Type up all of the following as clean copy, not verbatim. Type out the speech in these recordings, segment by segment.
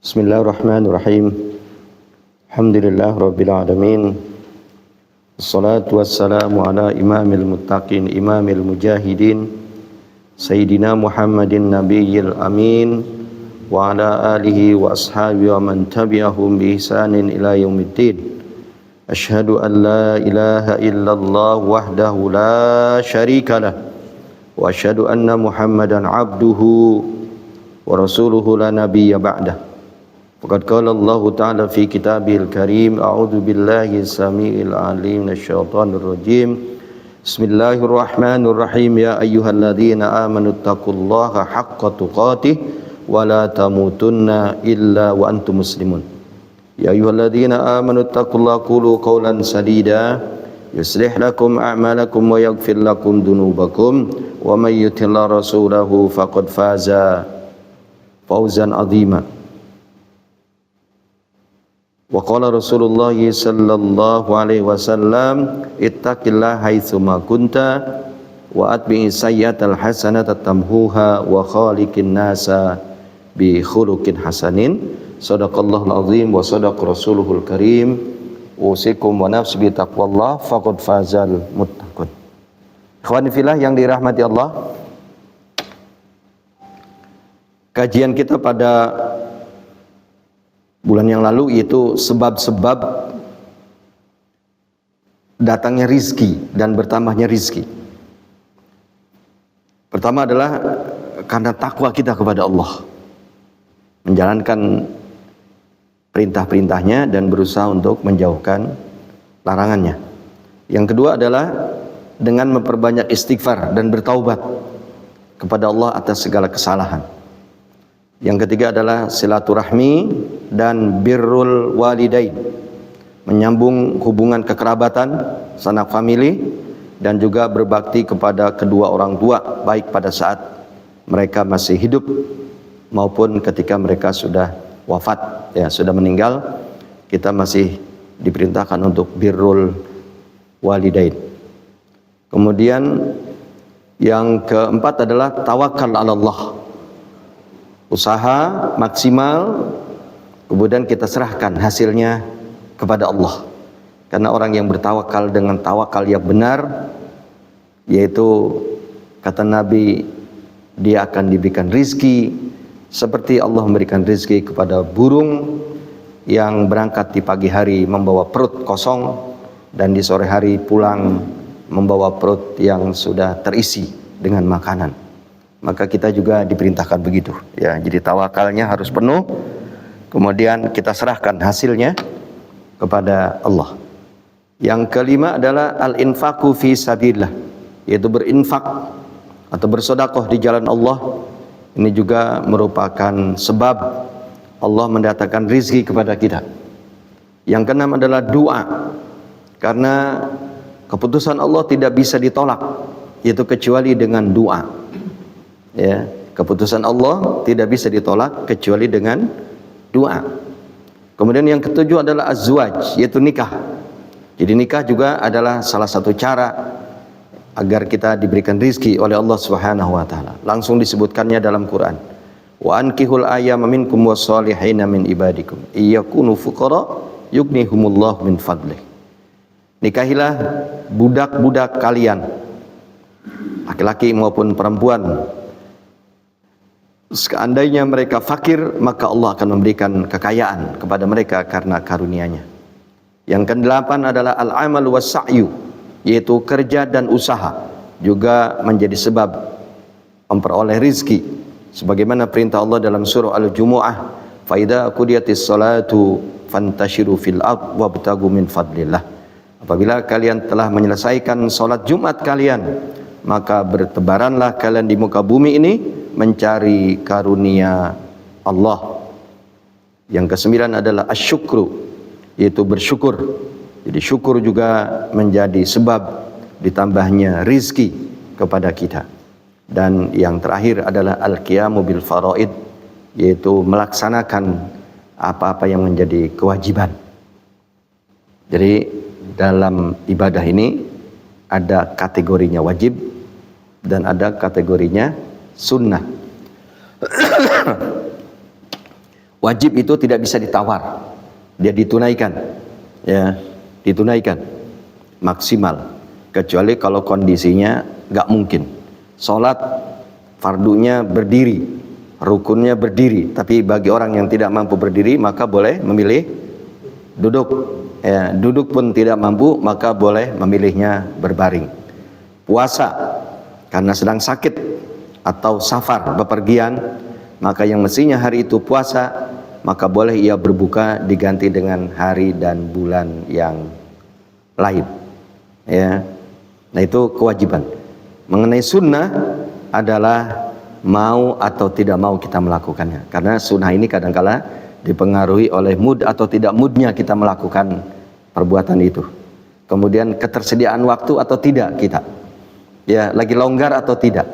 Bismillahirrahmanirrahim. Alhamdulillah rabbil alamin. Assalatu wassalamu ala imamil muttaqin imamil mujahidin Sayyidina Muhammadin nabiyil amin wa ala alihi wa ashabihi wa man tabi'ahum bi ihsanin ila yaumiddin. Asyhadu an la ilaha illallah wahdahu la syarika lah wa asyhadu anna Muhammadan abduhu wa rasuluhu la nabiyya ba'dah. Faqad qala Allah Ta'ala fi kitabihil karim, a'udzu billahi samiil alim minasyaitonir rajim. Bismillahirrahmanirrahim. Ya ayyuhalladzina amanu taqullaha haqqa tuqatih wa la tamutunna illa wa antum muslimun. Ya ayyuhalladzina amanu taqullaha qulu qawlan sadida yuslih lakum a'malakum wa yaghfir lakum dhunubakum wa may yuti'illah rasulahu faqad faza fawzan 'azima. Wa qala Rasulullah sallallahu alaihi wasallam ittaqillaha haitsu ma kunta wa atbi'i sayyi'atal hasanata tamhuha wa khaliqin nasa bi khuluqin hasanin. Shadaqallahul azim wa shadaqa rasuluhul karim. Usikum wa nafsi bi taqwallah faqad fazal muttaqun. Ikhwani fillah yang dirahmati Allah, kajian kita pada bulan yang lalu yaitu sebab-sebab datangnya rizki dan bertambahnya rizki. Pertama adalah karena takwa kita kepada Allah, menjalankan perintah-perintahnya dan berusaha untuk menjauhkan larangannya. Yang kedua adalah dengan memperbanyak istighfar dan bertaubat kepada Allah atas segala kesalahan. Yang ketiga adalah silaturahmi dan birrul walidain, menyambung hubungan kekerabatan, sanak famili, dan juga berbakti kepada kedua orang tua, baik pada saat mereka masih hidup maupun ketika mereka sudah wafat, ya sudah meninggal. Kita masih diperintahkan untuk birrul walidain. Kemudian yang keempat adalah tawakal 'ala Allah. Usaha maksimal, kemudian kita serahkan hasilnya kepada Allah. Karena orang yang bertawakal dengan tawakal yang benar, yaitu kata Nabi, dia akan diberikan rizki seperti Allah memberikan rizki kepada burung yang berangkat di pagi hari membawa perut kosong dan di sore hari pulang membawa perut yang sudah terisi dengan makanan. Maka kita juga diperintahkan begitu, ya. Jadi tawakalnya harus penuh, kemudian kita serahkan hasilnya kepada Allah. Yang kelima adalah al-infaqu fi sabilillah, yaitu berinfak atau bersedekah di jalan Allah. Ini juga merupakan sebab Allah mendatangkan rizki kepada kita. Yang keenam adalah doa, karena keputusan Allah tidak bisa ditolak, yaitu kecuali dengan doa. Ya, keputusan Allah tidak bisa ditolak kecuali dengan doa. Kemudian yang ketujuh adalah azwaj, yaitu nikah. Jadi nikah juga adalah salah satu cara agar kita diberikan rizki oleh Allah Subhanahu wa taala. Langsung disebutkannya dalam Quran. Wa ankihul ayyama minkum wassalihina min ibadikum iyakunu fuqara yughnihumullahu min fadlih. Nikahilah budak-budak kalian, laki-laki maupun perempuan. Seandainya mereka fakir, maka Allah akan memberikan kekayaan kepada mereka karena karunia-Nya. Yang kedelapan adalah al-amal was-sa'yu, yaitu kerja dan usaha juga menjadi sebab memperoleh rizki. Sebagaimana perintah Allah dalam surah Al-Jumu'ah, fa idza qudiyatis salatu fantashiru fil ard wabtagu min fadlillah. Apabila kalian telah menyelesaikan salat Jumat kalian, maka bertebaranlah kalian di muka bumi ini mencari karunia Allah. Yang kesembilan adalah asyukru, yaitu bersyukur. Jadi syukur juga menjadi sebab ditambahnya rizki kepada kita. Dan yang terakhir adalah al-qiyamu bil faraid, yaitu melaksanakan apa-apa yang menjadi kewajiban. Jadi dalam ibadah ini ada kategorinya wajib dan ada kategorinya sunnah. Wajib itu tidak bisa ditawar, dia ditunaikan, ya, ditunaikan maksimal. Kecuali kalau kondisinya nggak mungkin. Sholat fardunya berdiri, rukunnya berdiri, tapi bagi orang yang tidak mampu berdiri maka boleh memilih duduk. Ya, duduk pun tidak mampu maka boleh memilihnya berbaring. Puasa karena sedang sakit atau safar bepergian, maka yang mestinya hari itu puasa, maka boleh ia berbuka diganti dengan hari dan bulan yang lain. Ya, nah itu kewajiban. Mengenai sunnah adalah mau atau tidak mau kita melakukannya. Karena sunnah ini kadangkala dipengaruhi oleh mood atau tidak moodnya kita melakukan perbuatan itu. Kemudian ketersediaan waktu atau tidak kita. Ya, lagi longgar atau tidak.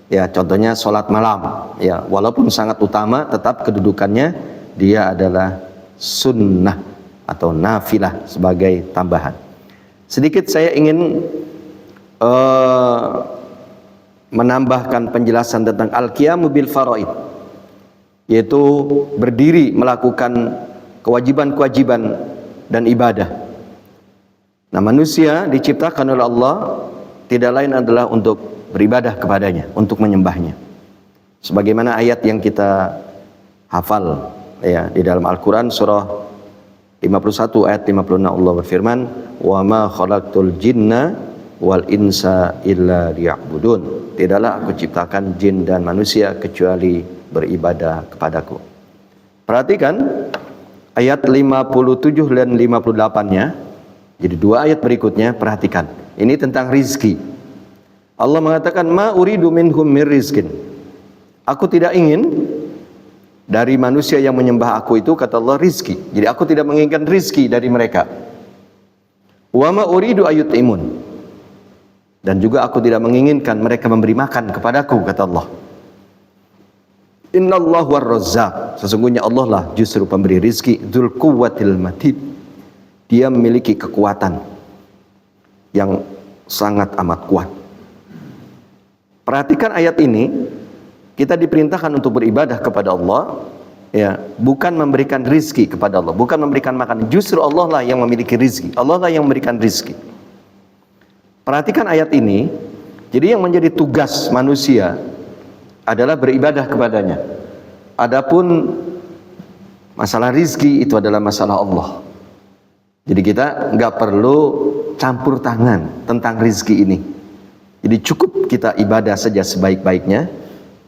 Ya, contohnya sholat malam. Ya, walaupun sangat utama, tetap kedudukannya dia adalah sunnah atau nafilah sebagai tambahan. Sedikit saya ingin menambahkan penjelasan tentang al-qiyamu bil faraid, yaitu berdiri melakukan kewajiban-kewajiban dan ibadah. Nah, manusia diciptakan oleh Allah tidak lain adalah untuk beribadah kepadanya, untuk menyembahnya. Sebagaimana ayat yang kita hafal ya di dalam Al-Qur'an surah 51 ayat 56, Allah berfirman, "Wa ma khalaqtul jinna wal insa illa liya'budun." Tidaklah aku ciptakan jin dan manusia kecuali beribadah kepadaku. Perhatikan ayat 57 dan 58-nya. Jadi dua ayat berikutnya, perhatikan. Ini tentang rizki. Allah mengatakan, "Ma uridu minhum mir rizkin." Aku tidak ingin dari manusia yang menyembah aku itu, kata Allah, rizki. Jadi aku tidak menginginkan rizki dari mereka. Wa ma uridu ayut'imun. Dan juga aku tidak menginginkan mereka memberi makan kepadaku, kata Allah. Innallahu ar-razzaq. Sesungguhnya Allah lah justru pemberi rizki. Dzul quwwatil matin. Dia memiliki kekuatan yang sangat amat kuat. Perhatikan ayat ini, kita diperintahkan untuk beribadah kepada Allah, ya, bukan memberikan rizki kepada Allah, bukan memberikan makan. Justru Allah lah yang memiliki rizki, Allah lah yang memberikan rizki. Perhatikan ayat ini. Jadi yang menjadi tugas manusia adalah beribadah kepadanya. Adapun masalah rizki itu adalah masalah Allah. Jadi kita nggak perlu campur tangan tentang rizki ini. Jadi cukup kita ibadah saja sebaik-baiknya.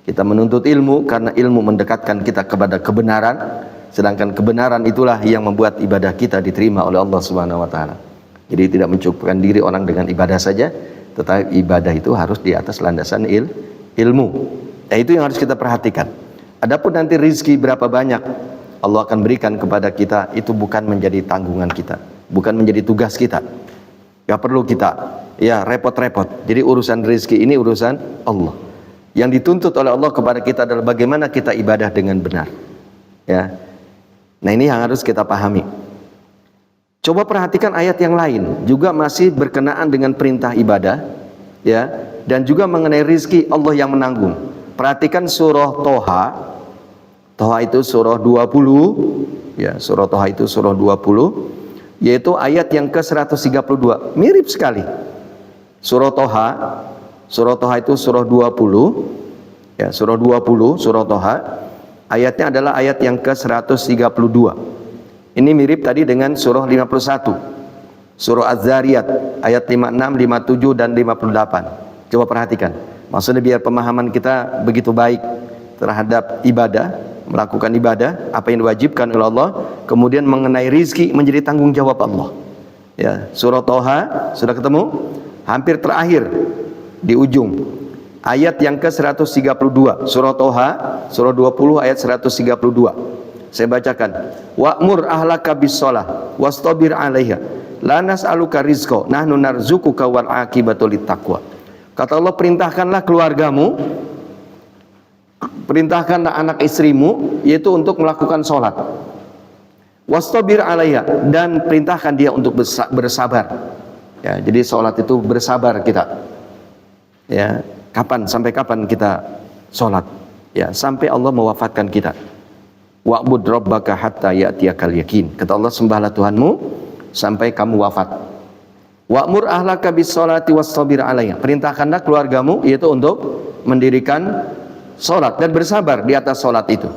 Kita menuntut ilmu karena ilmu mendekatkan kita kepada kebenaran, sedangkan kebenaran itulah yang membuat ibadah kita diterima oleh Allah Subhanahu wa taala. Jadi tidak mencukupkan diri orang dengan ibadah saja, tetapi ibadah itu harus di atas landasan ilmu. Nah, itu yang harus kita perhatikan. Adapun nanti rizki berapa banyak Allah akan berikan kepada kita, itu bukan menjadi tanggungan kita, bukan menjadi tugas kita. Gak perlu kita ya repot-repot. Jadi urusan rizki ini urusan Allah. Yang dituntut oleh Allah kepada kita adalah bagaimana kita ibadah dengan benar. Ya. Nah, ini yang harus kita pahami. Coba perhatikan ayat yang lain, juga masih berkenaan dengan perintah ibadah, ya, dan juga mengenai rizki Allah yang menanggung. Perhatikan surah Toha. Toha itu surah 20, ya, surah Toha itu surah 20, yaitu ayat yang ke-132. Mirip sekali. Surah Toha itu surah 20, ya, surah 20, surah Toha, ayatnya adalah ayat yang ke-132. Ini mirip tadi dengan surah 51. Surah Az-Zariyat ayat 56, 57 dan 58. Coba perhatikan. Maksudnya biar pemahaman kita begitu baik terhadap ibadah, melakukan ibadah, apa yang diwajibkan oleh Allah, kemudian mengenai rizki menjadi tanggung jawab Allah. Ya, surah Toha sudah ketemu, hampir terakhir di ujung ayat yang ke-132. Surah Toha surah 20 ayat 132. Saya bacakan. Wa'mur ahlaka bis-shalah wastabir 'alaiha. La nas'aluka rizqa, nahnu narzuquka wal 'aqibatu littaqwa. Kata Allah, perintahkanlah keluargamu, perintahkanlah anak istrimu, yaitu untuk melakukan sholat. Wastabir 'alaiha, dan perintahkan dia untuk bersabar. Ya, jadi sholat itu bersabar kita. Ya, sampai kapan kita sholat? Ya, sampai Allah mewafatkan kita. Wa'bud rabbaka hatta ya'tiyakal yakin. Kata Allah, sembahlah Tuhanmu sampai kamu wafat. Wa'mur ahlaka bis sholati wastabir 'alaiha. Perintahkanlah keluargamu yaitu untuk mendirikan salat dan bersabar di atas salat itu.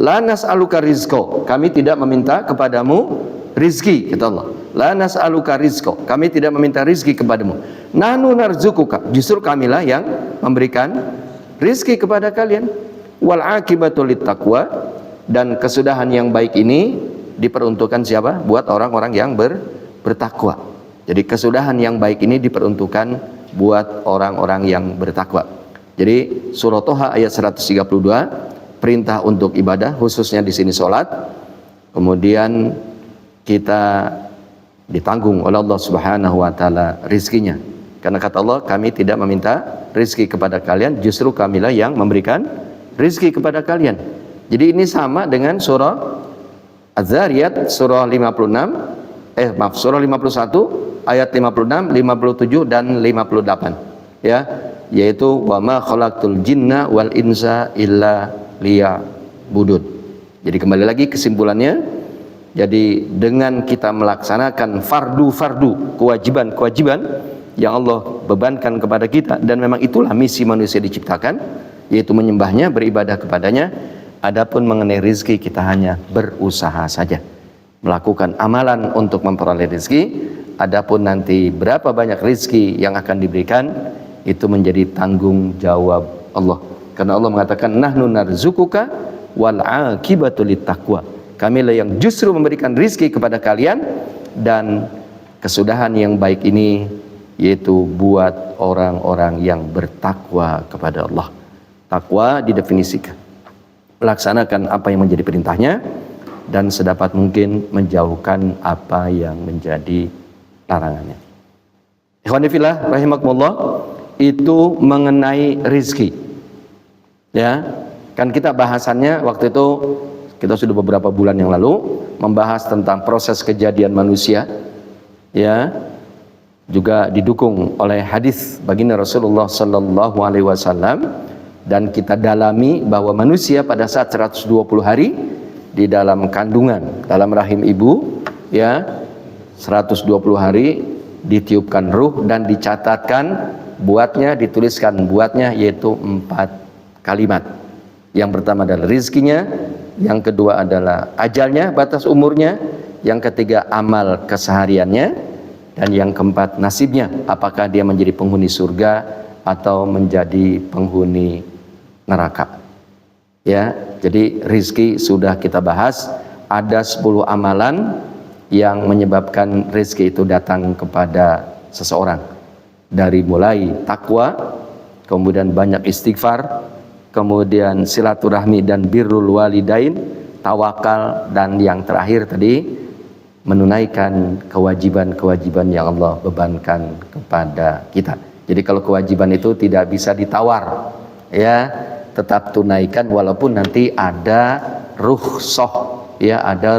La nas'aluka rizqa. Kami tidak meminta kepadamu rizki, kata Allah. La nas'aluka rizqa. Kami tidak meminta rizki kepadamu. Nahnu narzukuka. Justru kamilah yang memberikan rizki kepada kalian. Wal aqibatu littaqwa. Dan kesudahan yang baik ini diperuntukkan siapa? Buat orang-orang yang bertakwa. Jadi kesudahan yang baik ini diperuntukkan buat orang-orang yang bertakwa. Jadi surah Toha ayat 132, perintah untuk ibadah, khususnya di sini sholat. Kemudian kita ditanggung oleh Allah Subhanahu wa taala rizkinya. Karena kata Allah, kami tidak meminta rizki kepada kalian, justru kamilah yang memberikan rizki kepada kalian. Jadi ini sama dengan surah Az-Zariyat surah 56, surah 51 ayat 56, 57 dan 58. Ya, yaitu wa ma khalaqtul jinna wal insa illa liya'budun. Jadi kembali lagi kesimpulannya, jadi dengan kita melaksanakan fardu-fardu, kewajiban-kewajiban yang Allah bebankan kepada kita, dan memang itulah misi manusia diciptakan, yaitu menyembahnya, beribadah kepadanya. Adapun mengenai rizki, kita hanya berusaha saja melakukan amalan untuk memperoleh rizki. Adapun nanti berapa banyak rizki yang akan diberikan, itu menjadi tanggung jawab Allah. Karena Allah mengatakan, nahnu narzukuka wal aqibatu littaqwa. Kamilah yang justru memberikan rizki kepada kalian, dan kesudahan yang baik ini yaitu buat orang-orang yang bertakwa kepada Allah. Takwa didefinisikan, melaksanakan apa yang menjadi perintahnya dan sedapat mungkin menjauhkan apa yang menjadi larangannya. Ikhwani fillah rahimakumullah, itu mengenai rizki. Ya, kan kita bahasannya waktu itu, kita sudah beberapa bulan yang lalu membahas tentang proses kejadian manusia. Ya, juga didukung oleh hadis baginda Rasulullah sallallahu alaihi wasallam, dan kita dalami bahwa manusia pada saat 120 hari di dalam kandungan, dalam rahim ibu, ya, 120 hari ditiupkan ruh dan dicatatkan buatnya, dituliskan buatnya, yaitu 4 kalimat. Yang pertama adalah rizkinya, yang kedua adalah ajalnya, batas umurnya, yang ketiga amal kesehariannya, dan yang keempat nasibnya, apakah dia menjadi penghuni surga atau menjadi penghuni neraka. Ya, jadi rizki sudah kita bahas. Ada 10 amalan yang menyebabkan rizki itu datang kepada seseorang, dari mulai takwa, kemudian banyak istighfar, kemudian silaturahmi dan birrul walidain, tawakal, dan yang terakhir tadi menunaikan kewajiban-kewajiban yang Allah bebankan kepada kita. Jadi kalau kewajiban itu tidak bisa ditawar, ya, tetap tunaikan walaupun nanti ada rukhsah, ya, ada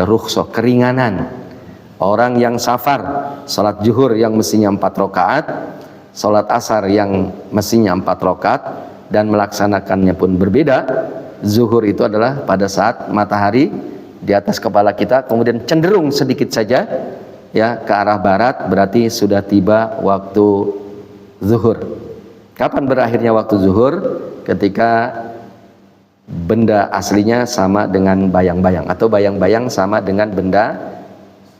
rukhsah, keringanan. Orang yang safar, salat zuhur yang mestinya 4 rakaat, salat asar yang mestinya 4 rakaat, dan melaksanakannya pun berbeda. Zuhur itu adalah pada saat matahari di atas kepala kita kemudian cenderung sedikit saja, ya, ke arah barat, berarti sudah tiba waktu zuhur. Kapan berakhirnya waktu zuhur? Ketika benda aslinya sama dengan bayang-bayang, atau bayang-bayang sama dengan benda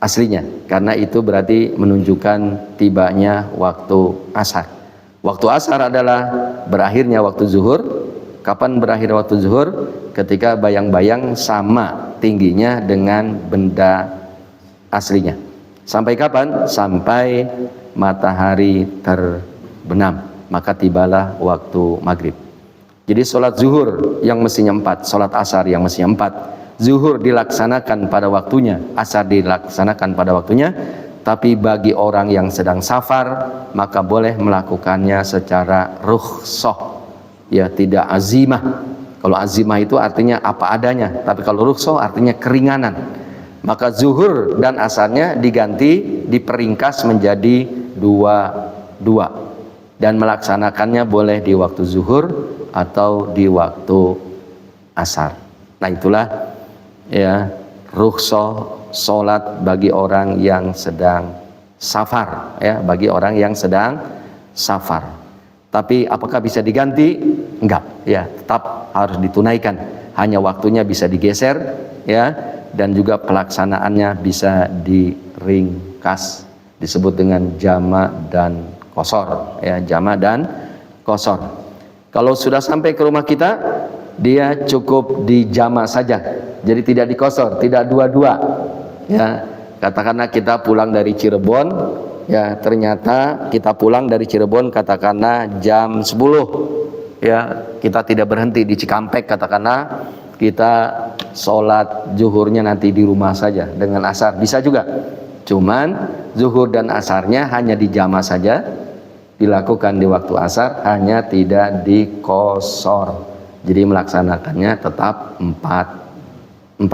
aslinya, karena itu berarti menunjukkan tibanya waktu asar. Waktu asar adalah berakhirnya waktu zuhur. Kapan berakhir waktu zuhur? Ketika bayang-bayang sama tingginya dengan benda aslinya. Sampai kapan? Sampai matahari terbenam, maka tibalah waktu maghrib. Jadi sholat zuhur yang mestinya 4, sholat asar yang mestinya 4, zuhur dilaksanakan pada waktunya, asar dilaksanakan pada waktunya. Tapi bagi orang yang sedang safar, maka boleh melakukannya secara rukhsah, ya, tidak azimah. Kalau azimah itu artinya apa adanya, tapi kalau rukhsah artinya keringanan. Maka zuhur dan asarnya diganti, diperingkas menjadi 2 dan melaksanakannya boleh di waktu zuhur atau di waktu asar. Nah itulah ya rukhsah sholat bagi orang yang sedang safar, ya, bagi orang yang sedang safar. Tapi apakah bisa diganti? Enggak, ya, tetap harus ditunaikan. Hanya waktunya bisa digeser, ya, dan juga pelaksanaannya bisa diringkas. Disebut dengan jama dan qashar, ya, jama dan qashar. Kalau sudah sampai ke rumah kita, dia cukup di jama saja. Jadi tidak di qashar, tidak dua-dua. Ya, katakanlah kita pulang dari Cirebon, ya, ternyata kita pulang dari Cirebon katakanlah jam 10. Ya, kita tidak berhenti di Cikampek, katakanlah kita sholat zuhurnya nanti di rumah saja dengan asar, bisa juga. Cuman zuhur dan asarnya hanya di jama saja, dilakukan di waktu asar, hanya tidak di qashar. Jadi melaksanakannya tetap 4,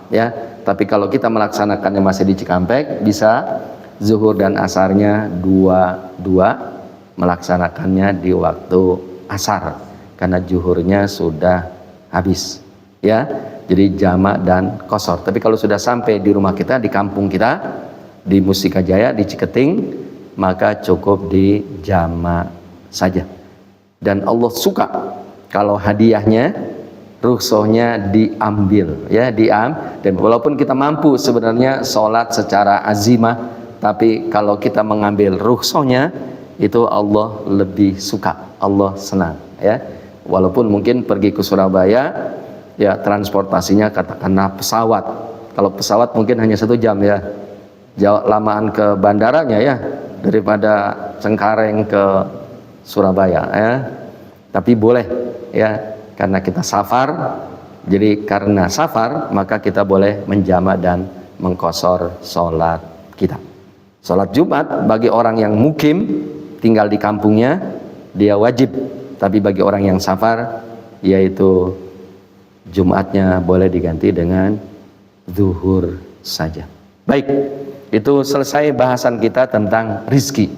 ya. Tapi kalau kita melaksanakannya masih di Cikampek, bisa zuhur dan asarnya 2, melaksanakannya di waktu asar karena zuhurnya sudah habis, ya. Jadi jamak dan qashar. Tapi kalau sudah sampai di rumah kita, di kampung kita, di Mustika Jaya, di Ciketing, maka cukup di jamak saja. Dan Allah suka kalau hadiahnya, rukhsahnya diambil, ya, dan walaupun kita mampu sebenarnya sholat secara azimah, tapi kalau kita mengambil rukhsahnya, itu Allah lebih suka, Allah senang, ya. Walaupun mungkin pergi ke Surabaya, ya, transportasinya katakanlah pesawat. Kalau pesawat mungkin hanya 1 jam, ya, jauh lamaan ke bandaranya, ya, daripada Cengkareng ke Surabaya, ya. Tapi boleh, ya, karena kita safar. Jadi karena safar maka kita boleh menjamak dan mengqashar sholat kita. Sholat Jumat bagi orang yang mukim tinggal di kampungnya dia wajib, tapi bagi orang yang safar yaitu Jumatnya boleh diganti dengan zuhur saja. Baik, itu selesai bahasan kita tentang rizki.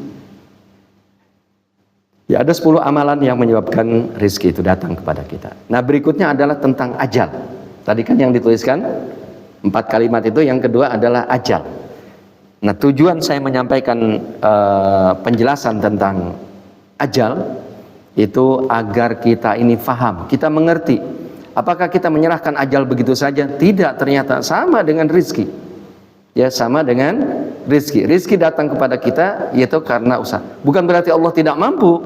Ya, ada 10 amalan yang menyebabkan rizki itu datang kepada kita. Nah, berikutnya adalah tentang ajal. Tadi kan yang dituliskan 4 kalimat itu, yang kedua adalah ajal. Nah, tujuan saya menyampaikan penjelasan tentang ajal itu agar kita ini faham, kita mengerti. Apakah kita menyerahkan ajal begitu saja? Tidak, ternyata sama dengan rizki. Ya, sama dengan rizki. Rizki datang kepada kita yaitu karena usaha. Bukan berarti Allah tidak mampu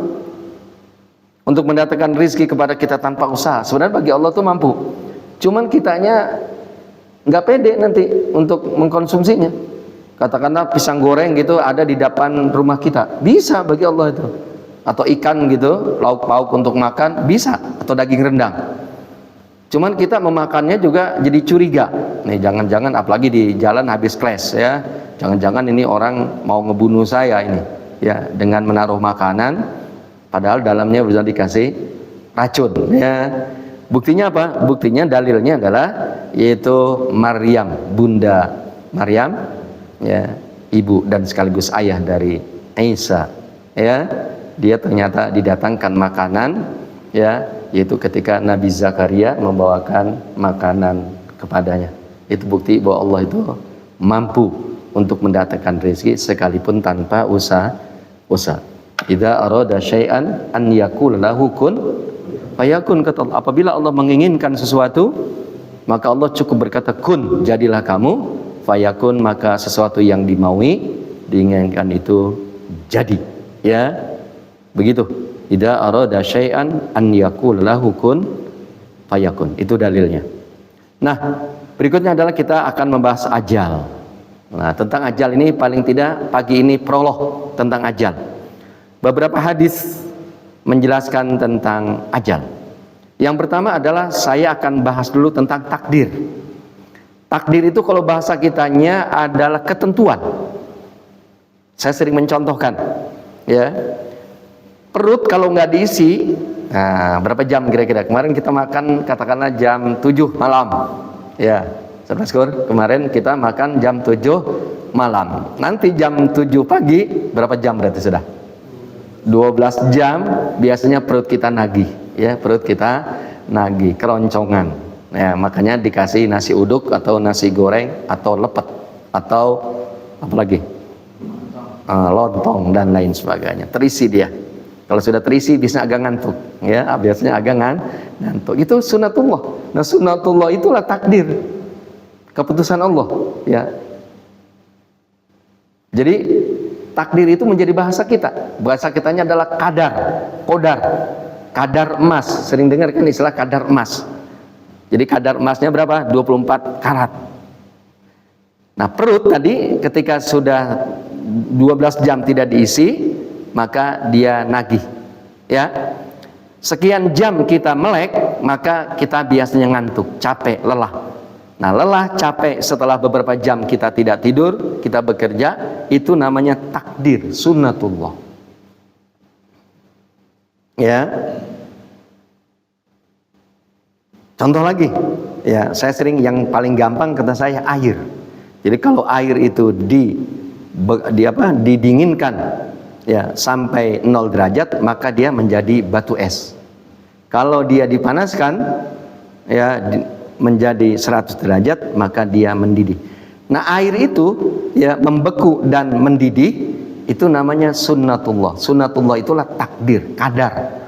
untuk mendatangkan rizki kepada kita tanpa usaha. Sebenarnya bagi Allah itu mampu. Cuman kitanya nggak pede nanti untuk mengkonsumsinya. Katakanlah pisang goreng gitu ada di depan rumah kita, bisa bagi Allah itu. Atau ikan gitu, lauk pauk untuk makan, bisa. Atau daging rendang. Cuman kita memakannya juga jadi curiga. Nih, jangan-jangan apalagi di jalan habis kelas, ya. Jangan-jangan ini orang mau ngebunuh saya ini, ya, dengan menaruh makanan padahal dalamnya bisa dikasih racun, ya. Buktinya apa? Buktinya, dalilnya adalah yaitu Maryam, Bunda Maryam, ya, ibu dan sekaligus ayah dari Isa, ya. Dia ternyata didatangkan makanan, ya, yaitu ketika Nabi Zakaria membawakan makanan kepadanya. Itu bukti bahwa Allah itu mampu untuk mendatangkan rezeki sekalipun tanpa usaha. Idza arada syai'an an yaqul lahu kun fayakun, kata Allah. Apabila Allah menginginkan sesuatu, maka Allah cukup berkata kun, jadilah kamu, fayakun, maka sesuatu yang dimaui, diinginkan itu jadi, ya. Begitu. Idza arada syai'an an yaqul lahu kun fayakun. Itu dalilnya. Nah, berikutnya adalah kita akan membahas ajal. Nah, tentang ajal ini paling tidak pagi ini prolog tentang ajal. Beberapa hadis menjelaskan tentang ajal. Yang pertama adalah saya akan bahas dulu tentang takdir. Takdir itu kalau bahasa kitanya adalah ketentuan. Saya sering mencontohkan, ya. Perut kalau nggak diisi, nah, berapa jam kira-kira? Kemarin kita makan katakanlah jam 7 malam, ya, Saudara Skur, kemarin kita makan jam 7 malam. Nanti jam 7 pagi berapa jam berarti sudah? 12 jam biasanya perut kita nagih, ya, perut kita nagih, keroncongan. Ya, makanya dikasih nasi uduk atau nasi goreng atau lepet atau apa lagi? Lontong dan lain sebagainya. Terisi dia. Kalau sudah terisi bisa agak ngantuk, ya biasanya agak ngantuk. Itu sunatullah. Nah, sunatullah itulah takdir, keputusan Allah, ya. Jadi takdir itu menjadi bahasa kita. Bahasa kitanya adalah kadar, kodar, kadar emas. Sering dengar kan istilah kadar emas. Jadi kadar emasnya berapa? 24 karat. Nah, perut tadi ketika sudah 12 jam tidak diisi, maka dia nagih. Ya. Sekian jam kita melek, maka kita biasanya ngantuk, capek, lelah. Nah, lelah, capek setelah beberapa jam kita tidak tidur, kita bekerja, itu namanya takdir, sunnatullah. Ya. Contoh lagi, ya saya sering yang paling gampang kata saya air. Jadi kalau air itu didinginkan ya sampai 0 derajat, maka dia menjadi batu es. Kalau dia dipanaskan ya menjadi 100 derajat, maka dia mendidih. Nah, air itu ya membeku dan mendidih, itu namanya sunnatullah. Sunnatullah itulah takdir, kadar.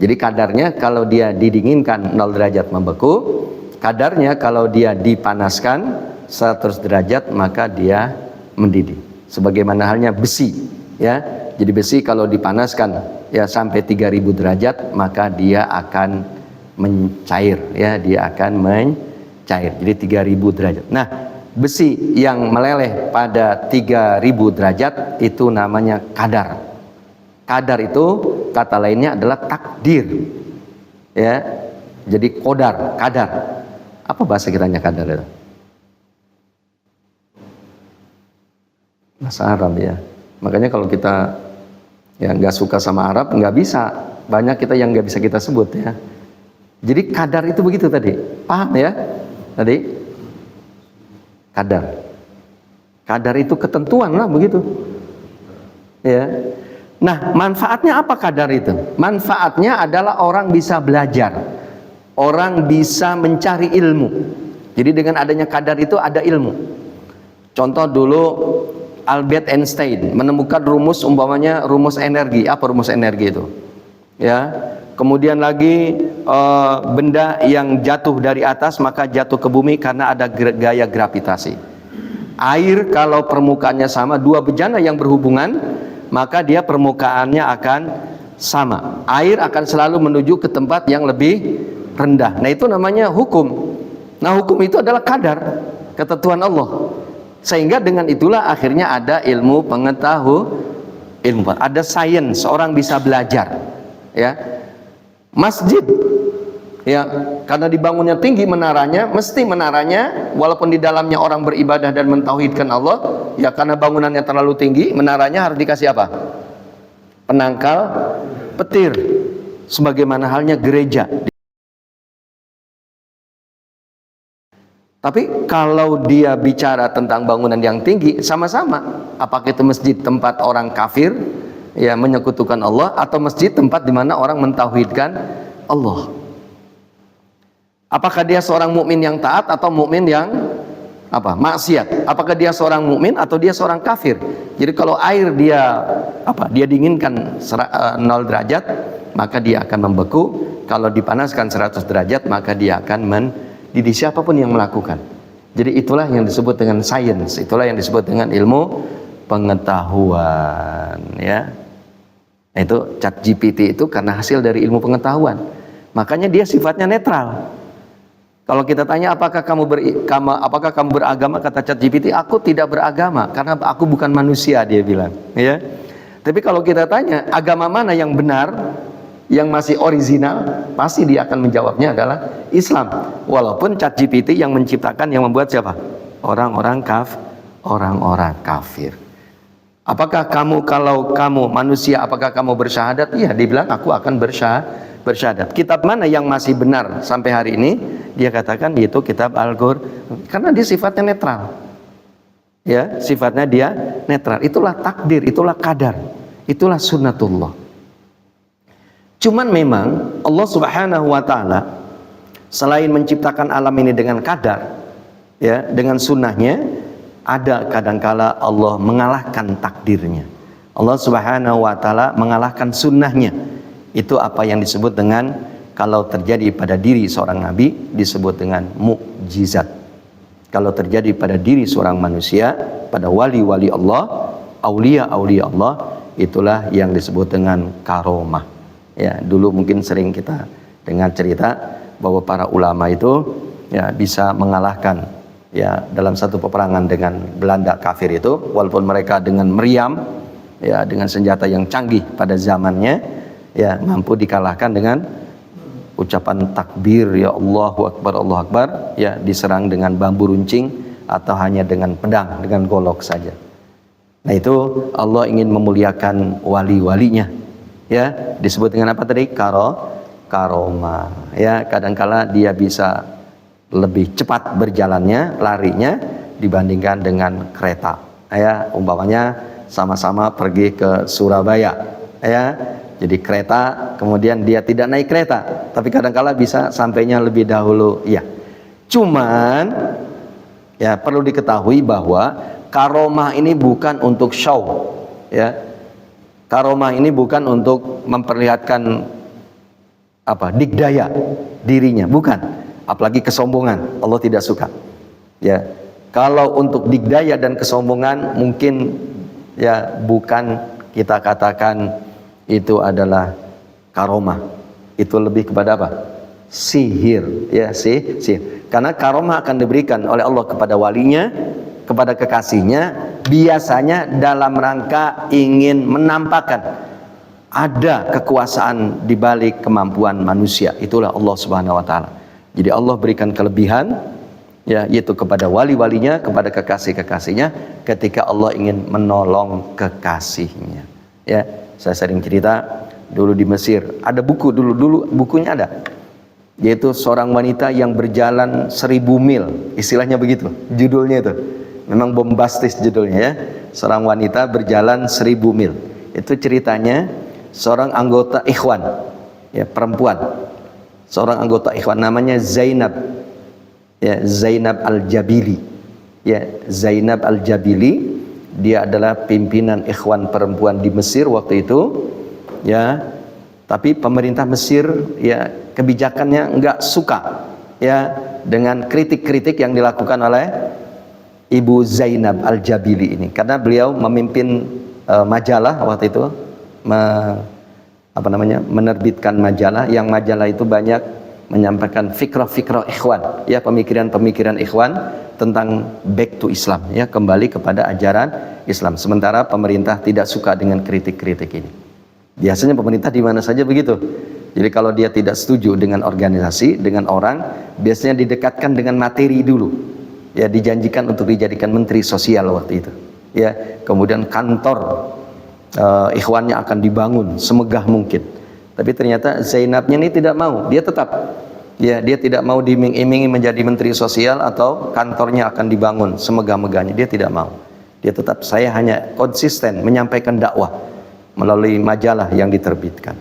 Jadi kadarnya kalau dia didinginkan 0 derajat membeku, kadarnya kalau dia dipanaskan 100 derajat maka dia mendidih. Sebagaimana halnya besi, ya. Jadi besi kalau dipanaskan ya sampai 3000 derajat maka dia akan mencair, ya, dia akan mencair. Jadi 3000 derajat. Nah, besi yang meleleh pada 3000 derajat itu namanya kadar. Kadar itu kata lainnya adalah takdir, ya. Jadi kodar, kadar. Apa bahasa kitanya kadar itu? Bahasa Arab, ya. Makanya kalau kita ya nggak suka sama Arab, nggak bisa. Banyak kita yang nggak bisa kita sebut, ya. Jadi kadar itu begitu tadi, paham ya? Tadi kadar. Kadar itu ketentuan lah begitu, ya. Nah, manfaatnya apa kadar itu? Manfaatnya adalah orang bisa belajar, orang bisa mencari ilmu. Jadi dengan adanya kadar itu ada ilmu. Contoh dulu Albert Einstein menemukan rumus, umpamanya rumus energi. Apa rumus energi itu? Ya. Kemudian lagi benda yang jatuh dari atas maka jatuh ke bumi karena ada gaya gravitasi. Air kalau permukaannya sama, dua bejana yang berhubungan, maka dia permukaannya akan sama. Air akan selalu menuju ke tempat yang lebih rendah. Nah, itu namanya hukum. Nah, hukum itu adalah kadar, ketentuan Allah. Sehingga dengan itulah akhirnya ada ilmu pengetahuan, ada sains, orang bisa belajar. Ya. Masjid, ya, karena dibangunnya tinggi menaranya, mesti menaranya walaupun di dalamnya orang beribadah dan mentauhidkan Allah, ya karena bangunannya terlalu tinggi, menaranya harus dikasih apa? Penangkal petir. Sebagaimana halnya gereja. Tapi kalau dia bicara tentang bangunan yang tinggi, sama-sama. Apakah itu masjid tempat orang kafir ya menyekutukan Allah, atau masjid tempat di mana orang mentauhidkan Allah? Apakah dia seorang mukmin yang taat atau mukmin yang maksiat? Apakah dia seorang mukmin atau dia seorang kafir? Jadi kalau air dia dinginkan 0 derajat, maka dia akan membeku. Kalau dipanaskan 100 derajat, maka dia akan mendidih, siapapun yang melakukan. Jadi itulah yang disebut dengan sains, itulah yang disebut dengan ilmu pengetahuan, ya. Nah, itu ChatGPT itu karena hasil dari ilmu pengetahuan. Makanya dia sifatnya netral. Kalau kita tanya apakah kamu beragama, kata ChatGPT, aku tidak beragama karena aku bukan manusia, dia bilang, ya. Tapi kalau kita tanya agama mana yang benar, yang masih original, pasti dia akan menjawabnya adalah Islam. Walaupun ChatGPT yang menciptakan, yang membuat siapa? Orang-orang kafir. Apakah kalau kamu manusia, apakah kamu bersyahadat? Iya, dia bilang aku akan bersyahadat. Kitab mana yang masih benar sampai hari ini? Dia katakan yaitu kitab Al-Qur'an, karena dia sifatnya netral. Ya, sifatnya dia netral. Itulah takdir, itulah kadar, itulah sunnatullah. Cuman memang Allah Subhanahu wa taala Selain menciptakan alam ini dengan kadar, ya, dengan sunnahnya, ada kadangkala Allah mengalahkan takdirnya. Allah Subhanahu wa taala mengalahkan sunnahnya. Itu apa yang disebut dengan, kalau terjadi pada diri seorang nabi disebut dengan mukjizat. Kalau terjadi pada diri seorang manusia, pada wali-wali Allah, aulia-aulia Allah, itulah yang disebut dengan karomah. Ya, dulu mungkin sering kita dengar cerita bahwa para ulama itu ya bisa mengalahkan ya dalam satu peperangan dengan Belanda kafir itu, walaupun mereka dengan meriam ya, dengan senjata yang canggih pada zamannya, ya mampu dikalahkan dengan ucapan takbir, ya Allahu Akbar, ya diserang dengan bambu runcing atau hanya dengan pedang, dengan golok saja. Nah itu Allah ingin memuliakan wali-walinya, ya disebut dengan apa tadi? Karomah. Ya, kadangkala dia bisa lebih cepat berjalannya, larinya dibandingkan dengan kereta. Ya, umpamanya sama-sama pergi ke Surabaya, ya. Jadi kereta, kemudian dia tidak naik kereta, tapi kadangkala bisa sampainya lebih dahulu. Ya, cuman ya perlu diketahui bahwa karomah ini bukan untuk show, ya. Karomah ini bukan untuk memperlihatkan dikdaya dirinya, bukan. Apalagi kesombongan, Allah tidak suka. Ya, kalau untuk dikdaya dan kesombongan mungkin ya bukan kita katakan itu adalah karomah. Itu lebih kepada apa? Sihir, ya sihir. Karena karomah akan diberikan oleh Allah kepada walinya, kepada kekasihnya, biasanya dalam rangka ingin menampakkan ada kekuasaan di balik kemampuan manusia. Itulah Allah Subhanahu wa taala. Jadi Allah berikan kelebihan ya, yaitu kepada wali-walinya, kepada kekasih-kekasihnya ketika Allah ingin menolong kekasihnya. Ya, saya sering cerita dulu di Mesir, ada buku dulu bukunya ada. Yaitu seorang wanita yang berjalan 1000 mil, istilahnya begitu. Judulnya itu. Memang bombastis judulnya ya. Seorang wanita berjalan 1000 mil. Itu ceritanya seorang anggota Ikhwan, ya perempuan, seorang anggota Ikhwan namanya Zainab, ya Zainab Al-Jabili, ya Zainab Al-Jabili, dia adalah pimpinan Ikhwan perempuan di Mesir waktu itu, ya. Tapi pemerintah Mesir ya kebijakannya enggak suka ya dengan kritik-kritik yang dilakukan oleh Ibu Zainab Al-Jabili ini, karena beliau memimpin majalah waktu itu. Menerbitkan majalah, yang majalah itu banyak menyampaikan fikrah-fikrah ikhwan, ya pemikiran-pemikiran ikhwan tentang back to Islam, ya kembali kepada ajaran Islam. Sementara pemerintah tidak suka dengan kritik-kritik ini. Biasanya pemerintah di mana saja begitu. Jadi kalau dia tidak setuju dengan organisasi, dengan orang, biasanya didekatkan dengan materi dulu. Ya dijanjikan untuk dijadikan menteri sosial waktu itu. Ya, kemudian kantor ikhwannya akan dibangun semegah mungkin. Tapi ternyata Zainabnya ini tidak mau. Dia tetap dia tidak mau diiming-imingi menjadi menteri sosial atau kantornya akan dibangun semegah-megahnya. Dia tidak mau. Dia tetap, saya hanya konsisten menyampaikan dakwah melalui majalah yang diterbitkan.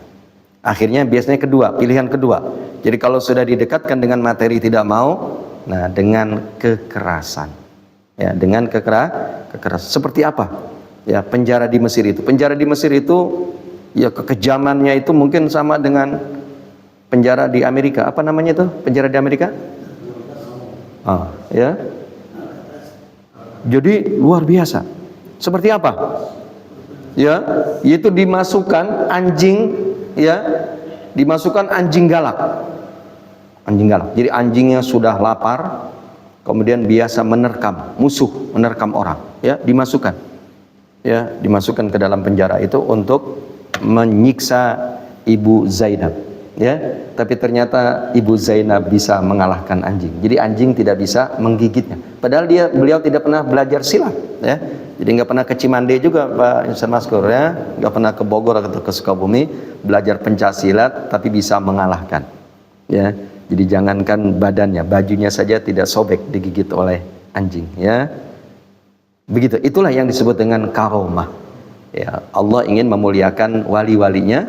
Akhirnya biasanya pilihan kedua. Jadi kalau sudah didekatkan dengan materi tidak mau, nah dengan kekerasan. Ya, dengan kekerasan. Seperti apa? Ya, penjara di Mesir itu. Penjara di Mesir itu ya kekejamannya itu mungkin sama dengan penjara di Amerika. Apa namanya itu? Penjara di Amerika? Ya. Jadi luar biasa. Seperti apa? Ya, yaitu dimasukkan anjing, ya, dimasukkan anjing galak. Anjing galak. Jadi anjingnya sudah lapar, kemudian biasa menerkam musuh, menerkam orang, ya, dimasukkan. Ya, dimasukkan ke dalam penjara itu untuk menyiksa Ibu Zainab, ya. Tapi ternyata Ibu Zainab bisa mengalahkan anjing. Jadi anjing tidak bisa menggigitnya. Padahal beliau tidak pernah belajar silat, ya. Jadi nggak pernah ke Cimande juga Pak Insan Maskur, ya. Nggak pernah ke Bogor atau ke Sukabumi belajar pencaksilat, tapi bisa mengalahkan, ya. Jadi jangankan badannya, bajunya saja tidak sobek digigit oleh anjing, ya. Begitu, itulah yang disebut dengan karomah. Ya, Allah ingin memuliakan wali-walinya,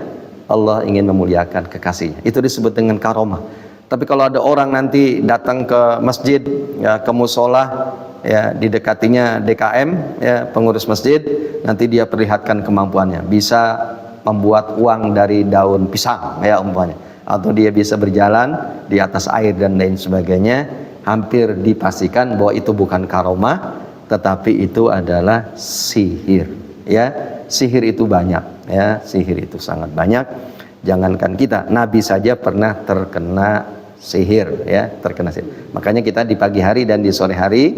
Allah ingin memuliakan kekasihnya. Itu disebut dengan karomah. Tapi kalau ada orang nanti datang ke masjid, ya, ke musola, ya, didekatinya DKM, ya, pengurus masjid, nanti dia perlihatkan kemampuannya, bisa membuat uang dari daun pisang, ya, umpamanya, atau dia bisa berjalan di atas air dan lain sebagainya. Hampir dipastikan bahwa itu bukan karomah, tetapi itu adalah sihir, ya. Sihir itu banyak, ya, sihir itu sangat banyak. Jangankan kita, Nabi saja pernah terkena sihir, ya, terkena sihir. Makanya kita di pagi hari dan di sore hari,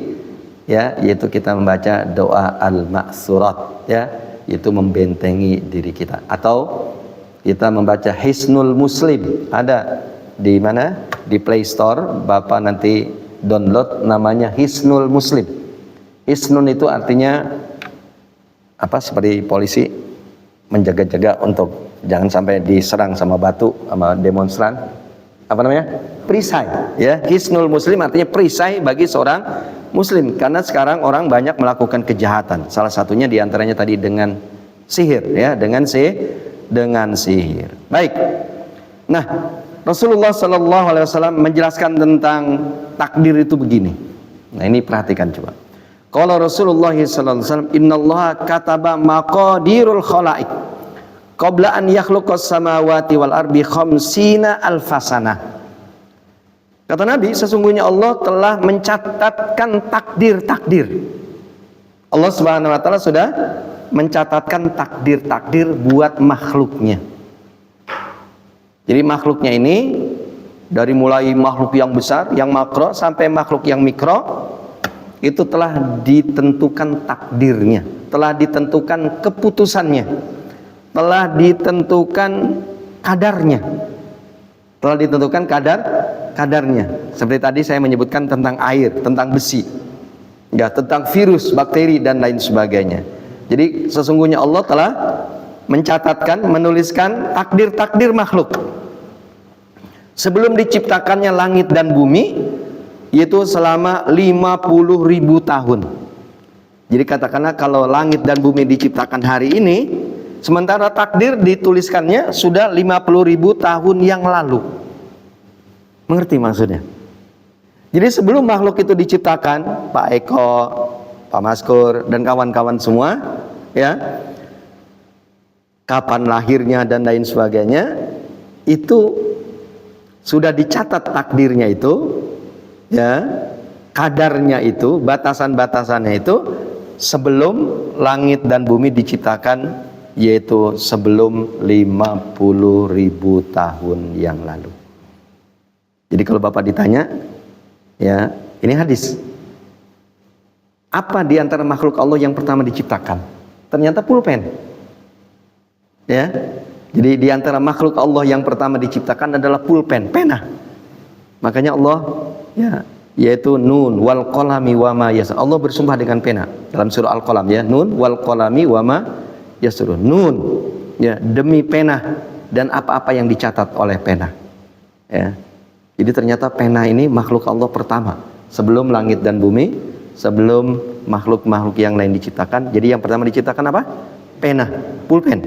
ya, yaitu kita membaca doa al-ma'surat, ya, yaitu membentengi diri kita. Atau kita membaca Hisnul Muslim, ada di mana? Di Play Store, Bapak nanti download, namanya Hisnul Muslim. Hisnun itu artinya apa? Seperti polisi menjaga-jaga untuk jangan sampai diserang sama batu sama demonstran. Apa namanya? Perisai, ya. Hisnul Muslim artinya perisai bagi seorang muslim, karena sekarang orang banyak melakukan kejahatan. Salah satunya diantaranya tadi dengan sihir, ya, dengan sihir. Baik. Nah, Rasulullah Shallallahu Alaihi Wasallam menjelaskan tentang takdir itu begini. Nah, ini perhatikan coba. Kalau Rasulullah Sallallahu Alaihi Wasallam, Innallaha kataba maqadirul khalaik qabla an yakhluqas samawati wal ardi khamsina alfasana. Kata Nabi, sesungguhnya Allah telah mencatatkan takdir-takdir. Allah Subhanahu Wa Taala sudah mencatatkan takdir-takdir buat makhluknya. Jadi makhluknya ini dari mulai makhluk yang besar, yang makro, sampai makhluk yang mikro, itu telah ditentukan takdirnya, telah ditentukan keputusannya, telah ditentukan kadarnya, telah ditentukan kadarnya. Seperti tadi saya menyebutkan tentang air, tentang besi, ya, tentang virus, bakteri dan lain sebagainya. Jadi sesungguhnya Allah telah mencatatkan, menuliskan takdir-takdir makhluk sebelum diciptakannya langit dan bumi, yaitu selama 50.000 tahun. Jadi katakanlah kalau langit dan bumi diciptakan hari ini, sementara takdir dituliskannya sudah 50.000 tahun yang lalu. Mengerti maksudnya? Jadi sebelum makhluk itu diciptakan, Pak Eko, Pak Maskur dan kawan-kawan semua, ya, kapan lahirnya dan lain sebagainya, itu sudah dicatat takdirnya itu, ya, kadarnya itu, batasan-batasannya itu sebelum langit dan bumi diciptakan, yaitu sebelum 50.000 tahun yang lalu. Jadi kalau Bapak ditanya, ya, ini hadis, apa di antara makhluk Allah yang pertama diciptakan? Ternyata pulpen. Ya, jadi di antara makhluk Allah yang pertama diciptakan adalah pulpen, pena. Makanya Allah, ya, yaitu nun wal qalami wa ma yasrun. Allah bersumpah dengan pena dalam surah Al-Qalam, ya, nun wal qalami wa ma yasrun. Nun, ya, demi pena dan apa-apa yang dicatat oleh pena. Ya. Jadi ternyata pena ini makhluk Allah pertama sebelum langit dan bumi, sebelum makhluk-makhluk yang lain diciptakan. Jadi yang pertama diciptakan apa? Pena, pulpen.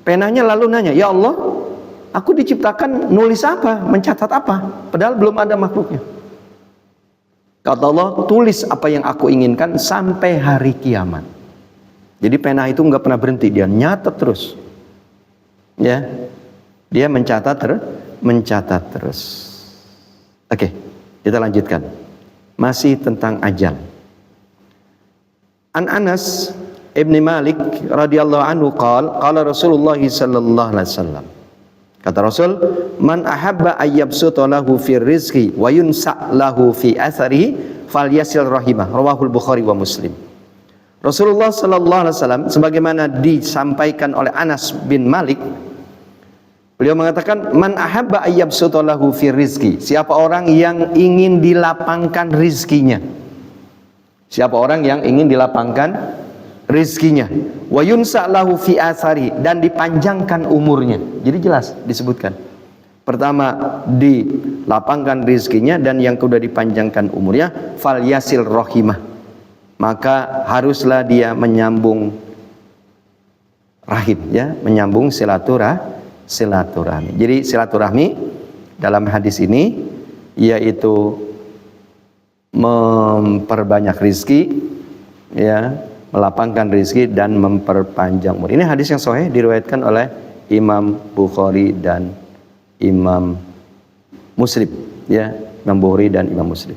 Penanya lalu nanya, ya Allah, aku diciptakan nulis apa, mencatat apa, padahal belum ada makhluknya. Kata Allah, tulis apa yang aku inginkan sampai hari kiamat. Jadi pena itu nggak pernah berhenti, dia nyatat terus, ya, dia mencatat terus. Oke, kita lanjutkan. Masih tentang ajal. An Anas Ibni Malik radhiyallahu anhu qala Rasulullah sallallahu alaihi wasallam. Kata Rasul, man ahabba ayyabsuta lahu fi rizqi wa yunsa lahu fi athari falyasil rahimah. Rawahul Bukhari wa Muslim. Rasulullah sallallahu alaihi wasallam sebagaimana disampaikan oleh Anas bin Malik, beliau mengatakan, man ahabba ayyabsuta lahu fi rizqi. Siapa orang yang ingin dilapangkan rizkinya. Siapa orang yang ingin dilapangkan rizkinya, wa yunsa lahu fi athari, dan dipanjangkan umurnya. Jadi jelas disebutkan. Pertama dilapangkan rizkinya, dan yang kedua dipanjangkan umurnya. Fal yasil rohimah, maka haruslah dia menyambung rahim, ya, menyambung silaturahmi. Jadi silaturahmi dalam hadis ini yaitu memperbanyak rizki, ya, melapangkan rizki dan memperpanjang umur. Ini hadis yang sahih diriwayatkan oleh Imam Bukhari dan Imam Muslim, ya, Imam Bukhari dan Imam Muslim.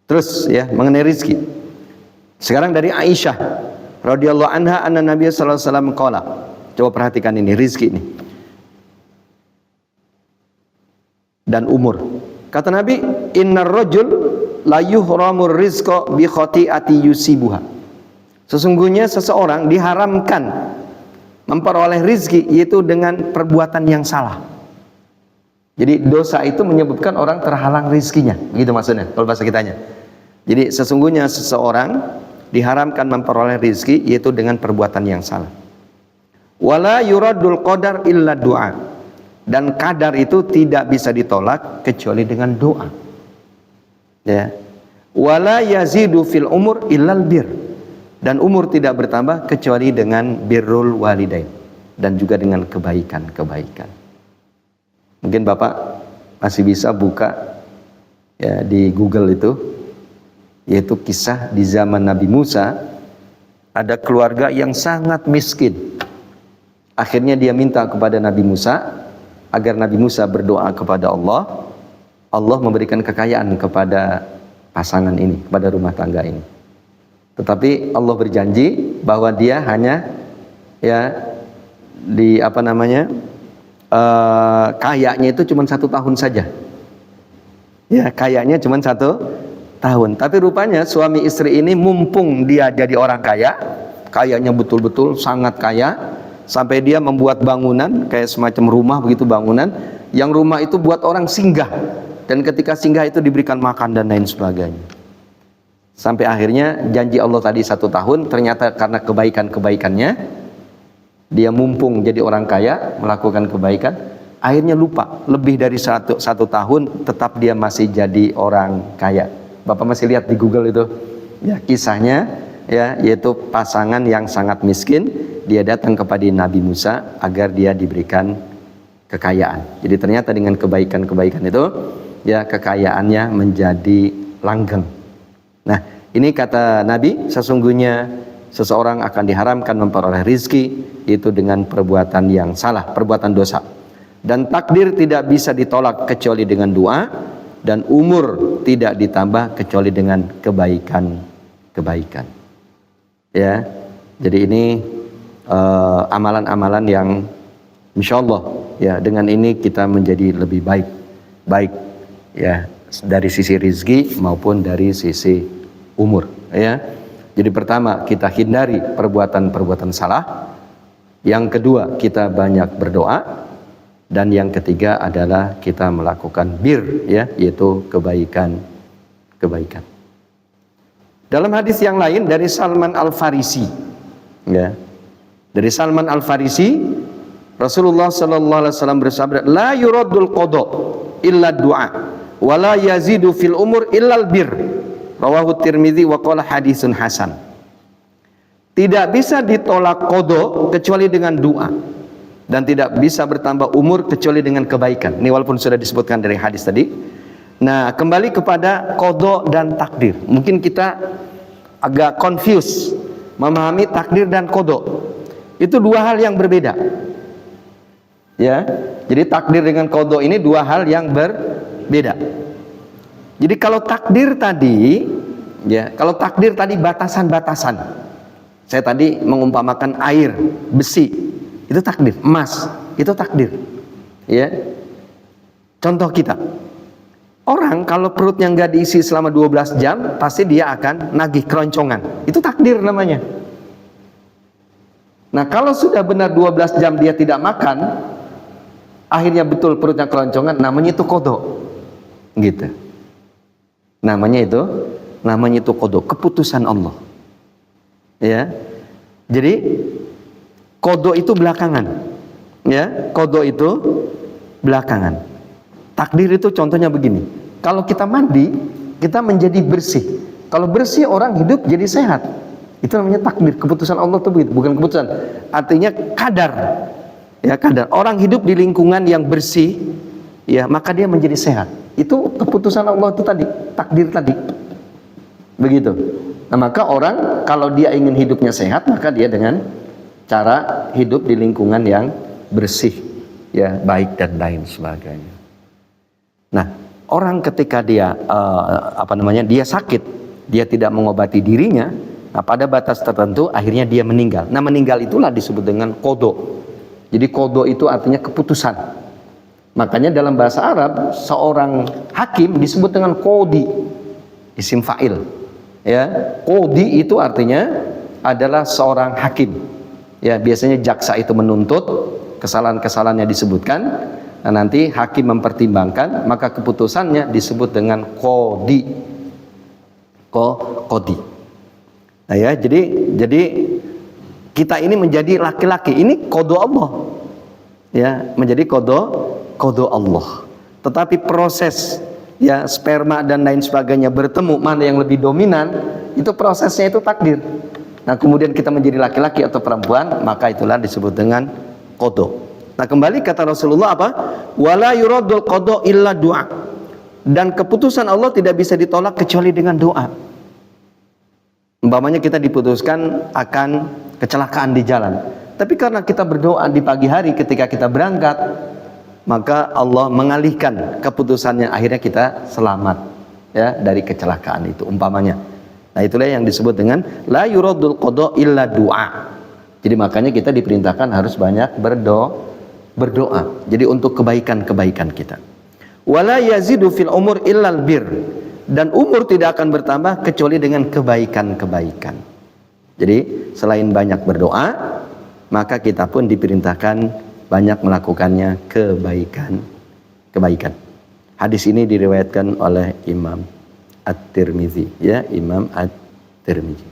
Terus ya, mengenai rizki. Sekarang dari Aisyah radhiyallahu anha anna Nabi sallallahu alaihi wasallam qala. Coba perhatikan ini rizki ini. Dan umur. Kata Nabi, innar rajul la yuhramur rizqa bi khati'ati yusibuha. Sesungguhnya seseorang diharamkan memperoleh rizki yaitu dengan perbuatan yang salah. Jadi dosa itu menyebabkan orang terhalang rizkinya, begitu maksudnya kalau bahasa kitanya. Jadi sesungguhnya seseorang diharamkan memperoleh rizki yaitu dengan perbuatan yang salah. Wala yuradul qadar illa du'a. Dan kadar itu tidak bisa ditolak kecuali dengan doa. Ya. Wala yazidu fil umur illal bir. Dan umur tidak bertambah kecuali dengan birrul walidain dan juga dengan kebaikan-kebaikan. Mungkin Bapak masih bisa buka ya di Google itu, yaitu kisah di zaman Nabi Musa. Ada keluarga yang sangat miskin. Akhirnya dia minta kepada Nabi Musa agar Nabi Musa berdoa kepada Allah. Allah memberikan kekayaan kepada pasangan ini, kepada rumah tangga ini. Tetapi Allah berjanji bahwa dia hanya ya di kayanya itu cuma 1 tahun saja. Ya, kayanya cuma 1 tahun. Tapi rupanya suami istri ini mumpung dia jadi orang kaya, kayanya betul-betul sangat kaya, sampai dia membuat bangunan kayak semacam rumah begitu, bangunan yang rumah itu buat orang singgah, dan ketika singgah itu diberikan makan dan lain sebagainya. Sampai akhirnya janji Allah tadi 1 tahun, ternyata karena kebaikan-kebaikannya dia mumpung jadi orang kaya melakukan kebaikan, akhirnya lupa lebih dari satu tahun tetap dia masih jadi orang kaya. Bapak masih lihat di Google itu ya kisahnya, ya, yaitu pasangan yang sangat miskin, dia datang kepada Nabi Musa agar dia diberikan kekayaan. Jadi ternyata dengan kebaikan-kebaikan itu ya kekayaannya menjadi langgeng. Nah, ini kata Nabi, sesungguhnya seseorang akan diharamkan memperoleh rizki itu dengan perbuatan yang salah, perbuatan dosa. Dan takdir tidak bisa ditolak kecuali dengan doa, dan umur tidak ditambah kecuali dengan kebaikan-kebaikan. Ya, jadi ini amalan-amalan yang insya Allah ya dengan ini kita menjadi lebih baik ya dari sisi rizki maupun dari sisi umur ya. Jadi pertama kita hindari perbuatan-perbuatan salah, yang kedua kita banyak berdoa, dan yang ketiga adalah kita melakukan bir ya, yaitu kebaikan. Dalam hadis yang lain dari Salman Al-Farisi ya. Dari Salman Al-Farisi, Rasulullah sallallahu alaihi wasallam bersabda, "La yuraddul qada illa du'a, wa la yazidu fil umur illa al-bir." Rawahu Tirmidzi wa qala hadisun hasan. Tidak bisa ditolak qada kecuali dengan doa, dan tidak bisa bertambah umur kecuali dengan kebaikan. Ini walaupun sudah disebutkan dari hadis tadi. Nah, kembali kepada qada dan takdir. Mungkin kita agak confused memahami takdir dan qada. Itu 2 hal yang berbeda. Ya. Jadi takdir dengan qada ini 2 hal yang berbeda. Jadi kalau takdir tadi ya, kalau takdir tadi batasan-batasan. Saya tadi mengumpamakan air, besi. Itu takdir, emas, itu takdir. Ya. Contoh kita. Orang kalau perutnya nggak diisi selama 12 jam, pasti dia akan nagih keroncongan. Itu takdir namanya. Nah, kalau sudah benar 12 jam dia tidak makan, akhirnya betul perutnya keroncongan, namanya itu qada. Gitu. Namanya itu qada, keputusan Allah. Ya. Jadi qada itu belakangan. Ya, qada itu belakangan. Takdir itu contohnya begini. Kalau kita mandi, kita menjadi bersih. Kalau bersih orang hidup jadi sehat. Itu namanya takdir, keputusan Allah itu begitu, bukan keputusan. Artinya kadar. Ya, kadar orang hidup di lingkungan yang bersih, ya, maka dia menjadi sehat. Itu keputusan Allah itu tadi, takdir tadi. Begitu. Nah, maka orang kalau dia ingin hidupnya sehat, maka dia dengan cara hidup di lingkungan yang bersih, ya, baik dan lain sebagainya. Nah, orang ketika dia dia sakit, dia tidak mengobati dirinya, nah pada batas tertentu akhirnya dia meninggal. Nah, meninggal itulah disebut dengan qada. Jadi qada itu artinya keputusan. Makanya dalam bahasa Arab seorang hakim disebut dengan qadi, isim fa'il. Ya, qadi itu artinya adalah seorang hakim. Ya, biasanya jaksa itu menuntut, kesalahan-kesalahannya disebutkan. Nah, nanti hakim mempertimbangkan, maka keputusannya disebut dengan qadi. Qadi. Nah, ya, jadi kita ini menjadi laki-laki, ini qada Allah. Ya, menjadi qada Allah. Tetapi proses, ya, sperma dan lain sebagainya bertemu, mana yang lebih dominan, itu prosesnya itu takdir. Nah, kemudian kita menjadi laki-laki atau perempuan, maka itulah disebut dengan qada. Nah, kembali kata Rasulullah apa? Wala yuradul qada illa du'a. Dan keputusan Allah tidak bisa ditolak kecuali dengan doa. Umpamanya kita diputuskan akan kecelakaan di jalan, tapi karena kita berdoa di pagi hari ketika kita berangkat, maka Allah mengalihkan keputusannya, akhirnya kita selamat, ya, dari kecelakaan itu umpamanya. Nah, itulah yang disebut dengan la yuradul qada illa du'a. Jadi makanya kita diperintahkan harus banyak berdoa. Jadi untuk kebaikan-kebaikan kita. Wala yazidu fil umur illal bir. Dan umur tidak akan bertambah kecuali dengan kebaikan-kebaikan. Jadi selain banyak berdoa, maka kita pun diperintahkan banyak melakukannya kebaikan. Hadis ini diriwayatkan oleh Imam At-Tirmizi, ya, Imam At-Tirmizi.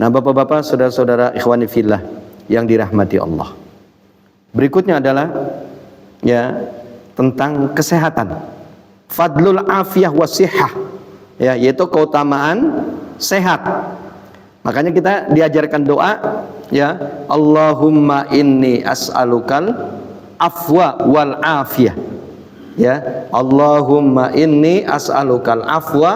Nah, Bapak-bapak, saudara-saudara ikhwani fillah yang dirahmati Allah. Berikutnya adalah, ya, tentang kesehatan. Fadlul afiyah wasihah, ya, yaitu keutamaan sehat. Makanya kita diajarkan doa, ya, Allahumma inni as'alukal afwa wal afiyah. Ya, Allahumma inni as'alukal afwa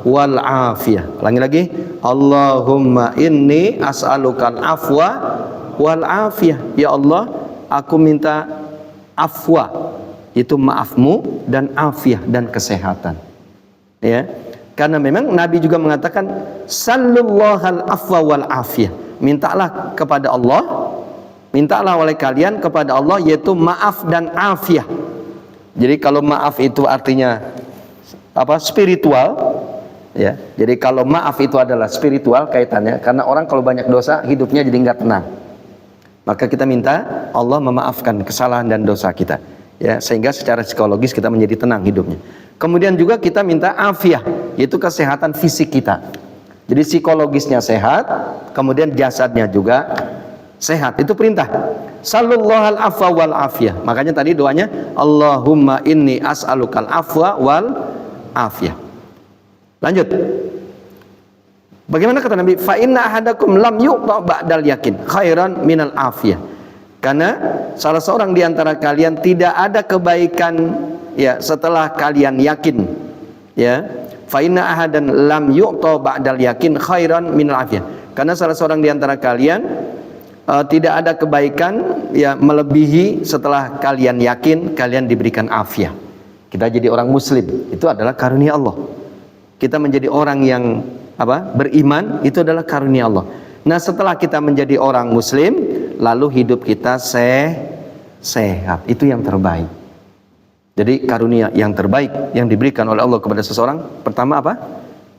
wal afiyah. Ulangi lagi, Allahumma inni as'alukal afwa wal afiyah. Ya Allah, aku minta afwa, itu maafmu, dan afiyah, dan kesehatan. Ya, karena memang Nabi juga mengatakan sallullahal afwa wal afiyah. Mintalah kepada Allah, mintalah oleh kalian kepada Allah, yaitu maaf dan afiyah. Jadi kalau maaf itu artinya apa? Spiritual, ya. Jadi kalau maaf itu adalah spiritual kaitannya, karena orang kalau banyak dosa hidupnya jadi nggak tenang. Maka kita minta Allah memaafkan kesalahan dan dosa kita, ya, sehingga secara psikologis kita menjadi tenang hidupnya. Kemudian juga kita minta afiyah, yaitu kesehatan fisik kita. Jadi psikologisnya sehat, kemudian jasadnya juga sehat. Itu perintah. Sallullahal afwa wal afiyah. Makanya tadi doanya Allahumma inni as'alukal afwa wal afiyah. Lanjut. Bagaimana kata Nabi? Fa inna ahadakum lam yu'ta ba'dal yakin khairan minal afiyah. Karena salah seorang di antara kalian tidak ada kebaikan, ya, setelah kalian yakin, ya. Fa inna ahadan lam yu'ta ba'dal yakin khairan minal afiyah. Karena salah seorang di antara kalian tidak ada kebaikan, ya, melebihi setelah kalian yakin kalian diberikan afiyah. Kita jadi orang muslim, itu adalah karunia Allah. Kita menjadi orang yang beriman, itu adalah karunia Allah. Nah, setelah kita menjadi orang muslim, lalu hidup kita sehat, itu yang terbaik. Jadi karunia yang terbaik yang diberikan oleh Allah kepada seseorang, pertama apa?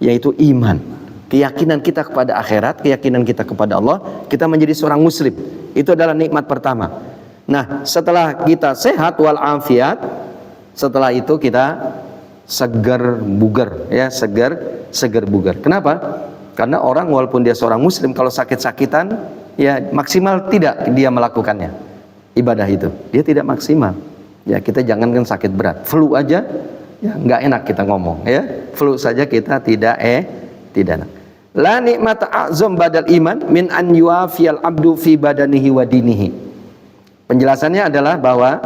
Yaitu iman. Keyakinan kita kepada akhirat, keyakinan kita kepada Allah, kita menjadi seorang muslim. Itu adalah nikmat pertama. Nah, setelah kita sehat wal afiat, setelah itu kita segar bugar, ya, segar bugar. Kenapa? Karena orang walaupun dia seorang muslim, kalau sakit-sakitan, ya, maksimal tidak dia melakukannya ibadah itu, dia tidak maksimal. Ya, kita jangankan sakit berat, flu aja, ya, nggak enak kita ngomong, ya, flu saja kita tidak enak. La nikmata a'zam badal iman min an yuafiyal abdu fi badanihi wa dinihi. Penjelasannya adalah bahwa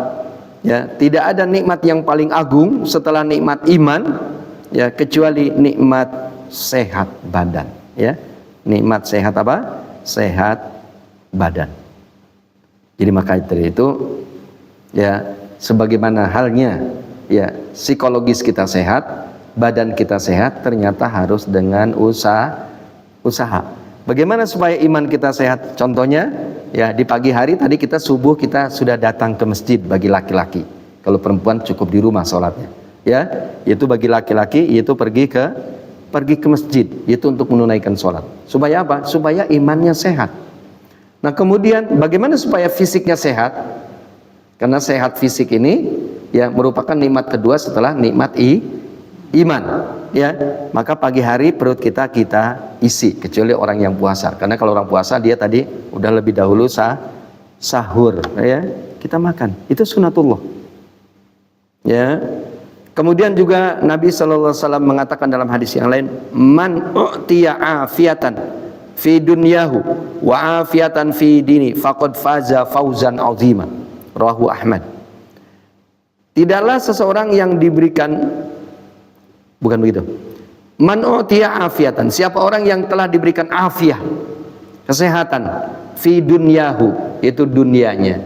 ya, tidak ada nikmat yang paling agung setelah nikmat iman, ya, kecuali nikmat sehat badan, ya. Nikmat sehat apa? Sehat badan. Jadi maka dari itu, ya, sebagaimana halnya ya psikologis kita sehat, badan kita sehat, ternyata harus dengan usaha. Bagaimana supaya iman kita sehat? Contohnya, ya, di pagi hari tadi kita subuh kita sudah datang ke masjid bagi laki-laki. Kalau perempuan cukup di rumah sholatnya. Ya, itu bagi laki-laki, yaitu pergi ke masjid, itu untuk menunaikan sholat. Supaya apa? Supaya imannya sehat. Nah, kemudian bagaimana supaya fisiknya sehat? Karena sehat fisik ini ya merupakan nikmat kedua setelah nikmat iman, ya. Maka pagi hari perut kita isi, kecuali orang yang puasa. Karena kalau orang puasa dia tadi udah lebih dahulu sahur, ya. Kita makan. Itu sunatullah. Ya. Kemudian juga Nabi sallallahu alaihi wasallam mengatakan dalam hadis yang lain, "Man u'tiya afiatan fi dunyahu wa afiatan fi dini faqad faza fauzan 'azima." Rawahu Ahmad. Tidaklah seseorang yang diberikan, bukan begitu. Man u'tiya afiatan, siapa orang yang telah diberikan afiah, kesehatan, fi dunyahu, itu dunianya.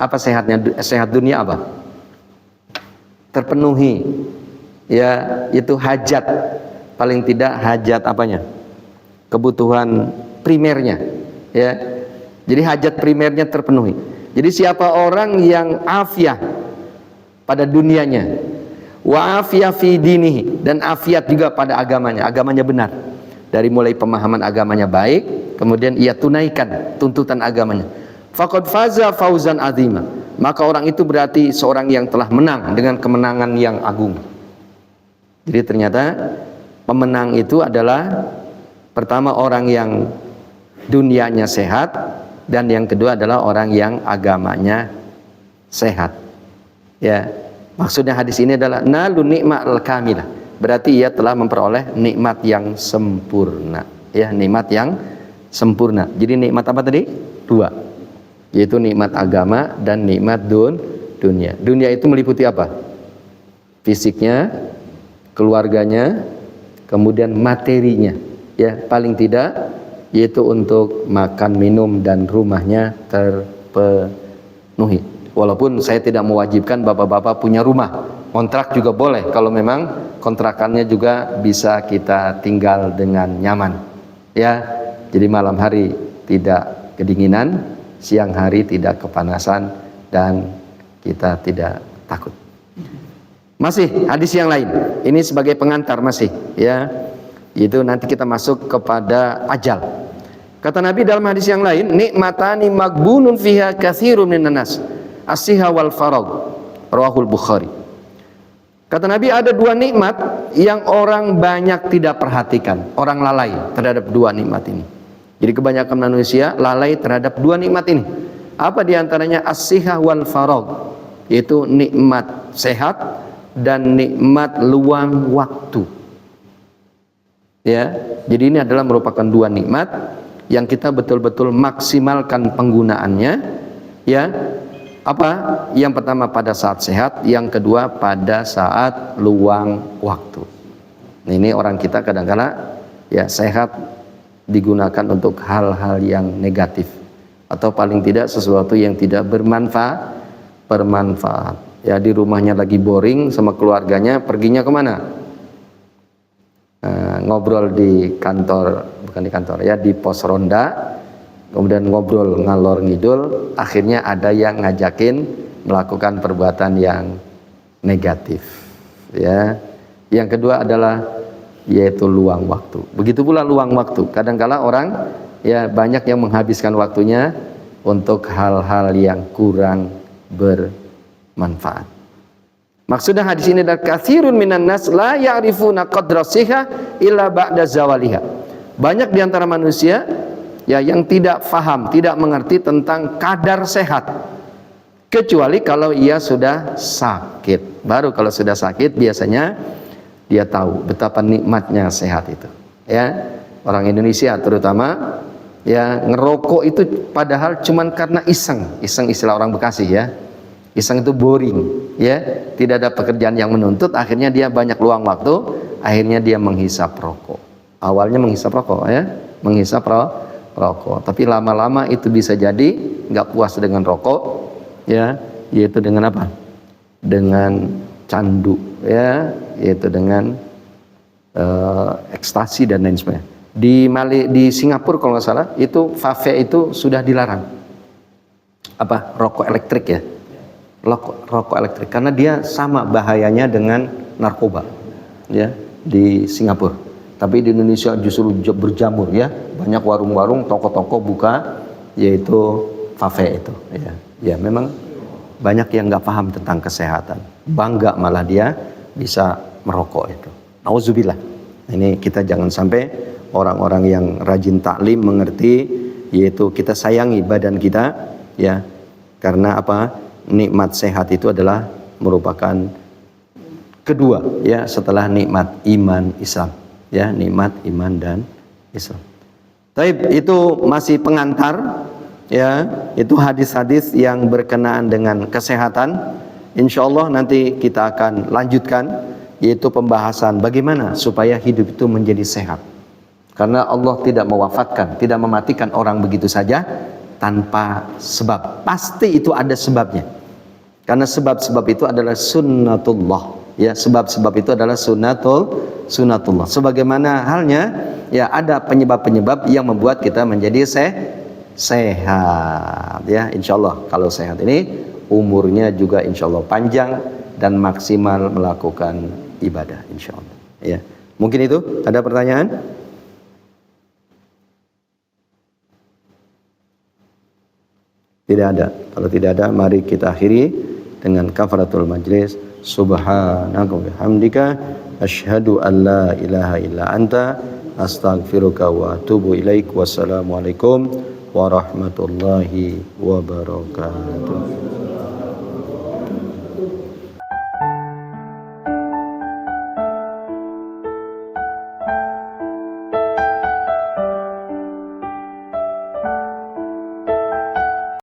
Apa sehatnya? Sehat dunia apa? Terpenuhi, ya, itu hajat, paling tidak hajat apanya? Kebutuhan primernya, ya. Jadi hajat primernya terpenuhi. Jadi siapa orang yang afiah pada dunianya, wa afiyah fi dinihi, dan afiat juga pada agamanya benar. Dari mulai pemahaman agamanya baik, kemudian ia tunaikan tuntutan agamanya. Faqad faza fauzan azima. Maka orang itu berarti seorang yang telah menang dengan kemenangan yang agung. Jadi ternyata pemenang itu adalah pertama orang yang dunianya sehat, dan yang kedua adalah orang yang agamanya sehat. Ya, maksudnya hadis ini adalah nalu nikmatul kamilah. Berarti ia telah memperoleh nikmat yang sempurna. Ya, nikmat yang sempurna. Jadi nikmat apa tadi? Dua. Yaitu nikmat agama dan nikmat dunia. Dunia itu meliputi apa? Fisiknya, keluarganya, kemudian materinya. Ya, paling tidak yaitu untuk makan, minum, dan rumahnya terpenuhi. Walaupun saya tidak mewajibkan bapak-bapak punya rumah, kontrak juga boleh kalau memang kontrakannya juga bisa kita tinggal dengan nyaman. Ya, jadi malam hari tidak kedinginan, siang hari tidak kepanasan, dan kita tidak takut. Masih hadis yang lain, ini sebagai pengantar masih, ya, itu nanti kita masuk kepada ajal. Kata Nabi dalam hadis yang lain, nikmatani magbunun fiha katsirun minan nas, as-siha wal faragh, rawahul Bukhari. Kata Nabi ada dua nikmat yang orang banyak tidak perhatikan, orang lalai terhadap dua nikmat ini. Jadi kebanyakan manusia lalai terhadap dua nikmat ini. Apa diantaranya? As-siha wal faragh, yaitu nikmat sehat dan nikmat luang waktu. Ya, jadi ini adalah merupakan dua nikmat yang kita betul-betul maksimalkan penggunaannya. Ya, apa? Yang pertama pada saat sehat, yang kedua pada saat luang waktu. Nah, ini orang kita kadang-kala ya sehat digunakan untuk hal-hal yang negatif, atau paling tidak sesuatu yang tidak bermanfaat. Ya, di rumahnya lagi boring sama keluarganya, perginya kemana? Ngobrol di kantor, bukan di kantor ya, di pos ronda, kemudian ngobrol ngalor ngidul, akhirnya ada yang ngajakin melakukan perbuatan yang negatif. Ya, yang kedua adalah yaitu luang waktu. Begitu pula luang waktu. Kadang-kala orang ya banyak yang menghabiskan waktunya untuk hal-hal yang kurang bermanfaat. Maksudnya hadis ini adalah katsirun minan nas la ya'rifuna qadra siha illa ba'da zawaliha. Banyak di antara manusia ya yang tidak faham, tidak mengerti tentang kadar sehat, kecuali kalau ia sudah sakit. Baru kalau sudah sakit biasanya dia tahu betapa nikmatnya sehat itu. Ya, orang Indonesia terutama Ya, ngerokok itu padahal cuman karena iseng istilah orang Bekasi ya. Iseng itu boring, ya. Tidak ada pekerjaan yang menuntut, akhirnya dia banyak luang waktu, akhirnya dia menghisap rokok. Awalnya menghisap rokok ya, menghisap rokok. Tapi lama-lama itu bisa jadi nggak puas dengan rokok, ya, yaitu dengan apa? Dengan candu, ya, yaitu dengan ekstasi dan lain sebagainya. Di Singapura kalau nggak salah itu vape itu sudah dilarang. Apa? Rokok elektrik ya. Rokok elektrik karena dia sama bahayanya dengan narkoba ya di Singapura. Tapi di Indonesia justru berjamur ya, banyak warung-warung, toko-toko buka yaitu vape itu ya. Ya memang banyak yang nggak paham tentang kesehatan, bangga malah dia bisa merokok itu. Auzubillah. Ini kita jangan sampai orang-orang yang rajin taklim mengerti, yaitu kita sayangi badan kita ya, karena apa? Nikmat sehat itu adalah merupakan kedua ya setelah nikmat iman Islam ya, nikmat iman dan Islam. Taib itu masih pengantar ya, itu hadis-hadis yang berkenaan dengan kesehatan. Insya Allah nanti kita akan lanjutkan, yaitu pembahasan bagaimana supaya hidup itu menjadi sehat. Karena Allah tidak mewafatkan, tidak mematikan orang begitu saja tanpa sebab. Pasti itu ada sebabnya. Karena sebab-sebab itu adalah sunnatullah. Ya, sebab-sebab itu adalah sunnatullah. Sebagaimana halnya ya ada penyebab-penyebab yang membuat kita menjadi sehat. Ya, insya Allah kalau sehat ini umurnya juga insya Allah panjang dan maksimal melakukan ibadah insya Allah. Ya, mungkin itu. Ada pertanyaan? Tidak ada. Kalau tidak ada, mari kita akhiri dengan kafaratul majlis. Subhanaka wa bihamdika asyhadu an la ilaha illa anta astaghfiruka wa atubu ilaik. Wassalamualaikum warahmatullahi wabarakatuh.